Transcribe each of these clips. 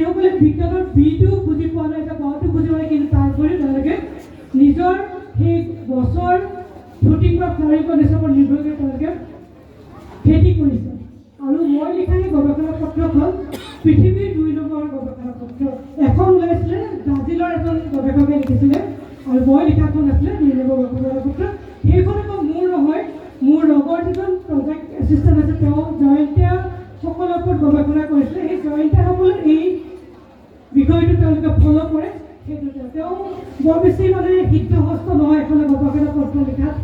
যিসকলে বিজ্ঞানৰ বিটো বুজি পোৱা নাই বা গটো বুজি পোৱা নাই, কিন্তু তাৰ উপৰিও তেওঁলোকে নিজৰ সেই গছৰ শ্বুটিং বা ফ্লাৱাৰিং কণ্ডিশ্যনৰ ওপৰত নিৰ্ভৰ কৰি তেওঁলোকে খেতি কৰিছে। আৰু মই লিখা এই গৱেষণা পত্ৰখন পৃথিৱীৰ 2 নম্বৰ গৱেষণা পত্ৰ। এখন ওলাইছিলে ব্ৰাজিলৰ এজন গৱেষকে লিখিছিলে, আৰু মই লিখাখন আছিলে 2 নম্বৰ গৱেষণা পত্ৰ। সেইখন আকৌ মোৰ নহয়, মোৰ লগৰ যিজন প্ৰজেক্ট এছিষ্টেণ্ট আছে, তেওঁ জয়ন্তীয়া সকলৰ ওপৰত গৱেষণা কৰিছিলে। সেই জয়ন্তীয়াসকলে এই বিষয়টো তেওঁলোকে ফ'ল' কৰে। সেইটো তেওঁ বৰ বেছি মানে সিদ্ধহস্ত নহয় এখন গৱেষণা পত্ৰ লিখাত।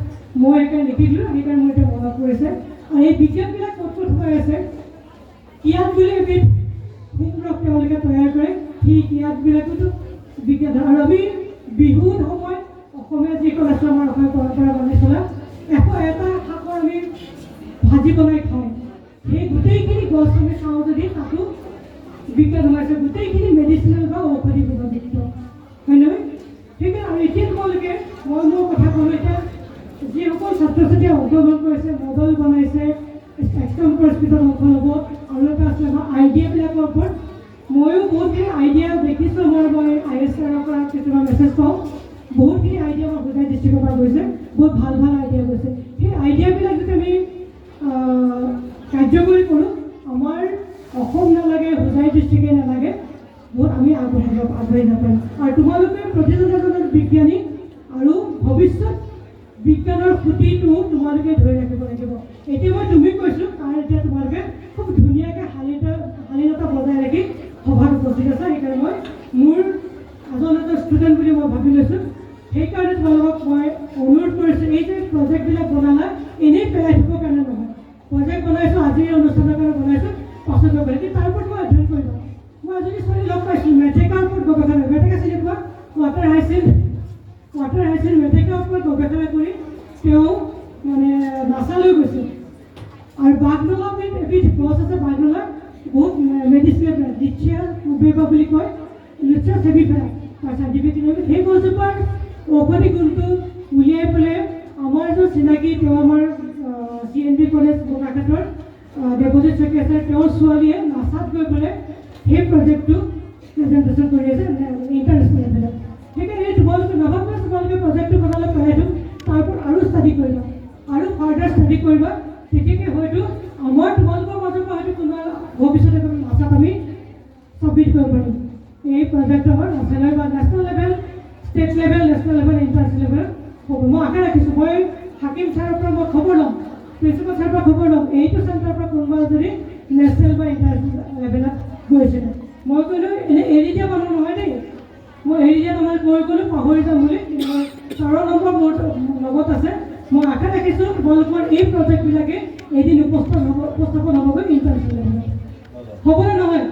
মই সেইকাৰণে লিখি দিলোঁ, সেইকাৰণে মোৰ এতিয়া মনত পৰিছে। আৰু এই বিজ্ঞানবিলাক ক'ত হৈ আছে, কিয়াত বুলি এবিধ সুন্দৰক তেওঁলোকে তৈয়াৰ কৰে। সেই কিয়াতবিলাকোতো বিজ্ঞান। আৰু আমি বিহুৰ সময়ত অসমীয়া যিসকল আছে, আমাৰ অসমীয়া পৰম্পৰা মানি চলা 101টা শাকৰ আমি ভাজি বনাই খাওঁ। সেই গোটেইখিনি গছ আমি খাওঁ যদি তাতো বিজ্ঞান সোমাইছে, গোটেইখিনি মেডিচিনেল বা ঔষধি গুণযুক্ত, হয় নহয়? সেইকাৰণে আৰু এতিয়া তোমালোকে মই মোৰ কথা ক'লোঁ, এতিয়া যিসকল ছাত্ৰ ছাত্ৰীয়ে অংশগ্ৰহণ কৰিছে, মডেল বনাইছে, এক্সট্ৰম স্পীডত অংশ ল'ব, আৰু এটা আছে আমাৰ আইডিয়াবিলাকৰ ওপৰত। ময়ো বহুতখিনি আইডিয়া দেখিছোঁ। মই ISRৰ পৰা কিছুমান মেছেজ পাওঁ, বহুতখিনি আইডিয়া মই হোজাই ডিষ্ট্ৰিক্টৰ পৰা গৈছে, বহুত ভাল ভাল আইডিয়া গৈছে। সেই আইডিয়াবিলাক যদি আমি কাৰ্যকৰী কৰোঁ, আমাৰ অসম নালাগে, হোজাই ডিষ্ট্ৰিক্টে নালাগে, বহুত আমি আগবাঢ়ি নাপাম। আৰু তোমালোকে প্ৰতিজন এজন বিজ্ঞানী, আৰু ভৱিষ্যত বিজ্ঞানৰ খুঁটিটো তোমালোকে ধৰি ৰাখিব লাগিব। এতিয়া মই তুমি কৈছোঁ, কাৰণ এতিয়া তোমালোকে খুব ধুনীয়াকৈ শালীনতা বজাই ৰাখি সভাত উপস্থিত আছে। সেইকাৰণে মই মোৰ এজন ষ্টুডেণ্ট বুলি মই ভাবি লৈছোঁ। সেইকাৰণে তোমালোকক মই অনুৰোধ কৰিছোঁ, এই যে প্ৰজেক্টবিলাক বনালা, এনেই পেলাই থ'বৰ কাৰণে নহয়। প্ৰজেক্ট বনাইছোঁ, আজিৰ অনুষ্ঠানৰ কাৰণে বনাইছোঁ, পাছত কৰিব। তাৰ ওপৰত মই অধ্যয়ন কৰিম। মই এজনী ছোৱালী লগ পাইছিলোঁ, মেটেকাৰ ওপৰত গৱেষণা। মেটেকা চিনি পোৱা? ৱাটাৰ হাইচিন মেটেকাৰ ওপৰত গৱেষণা কৰি তেওঁ মানে নাচালৈ গৈছে। আৰু বাগনলা এবিধ গছ আছে, বাগনলা বহুত মেডিচিনেল, লিচিয়া কুবেবা বুলি কয়, লিচিয়া চেবিফেৰা চাইণ্টিফিক। সেই গছজোপাৰ ঔষধি গুণটো উলিয়াই পেলাই আমাৰ এজন চিনাকি, তেওঁ আমাৰ CNB কলেজ বোকাখাটৰ দেৱজিৎ শইকীয়া ছাৰ, তেওঁৰ ছোৱালীয়ে নাচাত গৈ পেলাই সেই প্ৰজেক্টটো প্ৰেজেণ্টেশ্যন কৰি আছে ইণ্টাৰনেশ্যনেল লেভেলত। সেইকাৰণে তোমালোকে নাভাবা তোমালোকে প্ৰজেক্টটো বনালে পেলাই দিওঁ, তাৰ ওপৰত আৰু ষ্টাডি কৰিবা, আৰু ফাৰ্ডাৰ ষ্টাডি কৰিবা। তেতিয়াকৈ হয়তো আমাৰ তোমালোকৰ মাজৰ পৰা হয়তো কোনোবা ভৱিষ্যতে নাচাত আমি ছাবমিট কৰিব পাৰিম। এই প্ৰজেক্টটো আমাৰ নেশ্যনেল বা national level, state level, national level, international level হ'ব। মই আশা ৰাখিছোঁ। মই হাকিম ছাৰৰ পৰা মই খবৰ ল'ম, প্ৰিন্সিপাল ছাৰৰ পৰা খবৰ ল'ম, এইটো চেণ্টাৰৰ পৰা কোনোবা যদি নেশ্যনেল বা ইণ্টাৰনেশ্যনেল লেভেলত গৈছিলে। মই কৈছোঁ এৰি দিয়া মানুহ নহয় দেই, মই এৰি দিয়া নহয়, কৈ গ'লোঁ পাহৰি যাম বুলি। ছাৰৰ নম্বৰ মোৰ লগত আছে। মই আশা ৰাখিছোঁ তোমালোকৰ এই প্ৰজেক্টবিলাকে এদিন উপস্থাপন হ'বগৈ ইণ্টাৰনেশ্যনেল লেভেলত। হ'বনে নহয়?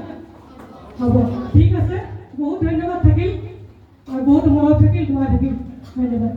হ'ব, ঠিক আছে। বহুত ধন্যবাদ থাকিল, আৰু বহুত মনত থাকিল, দোৱা থাকিল। ধন্যবাদ।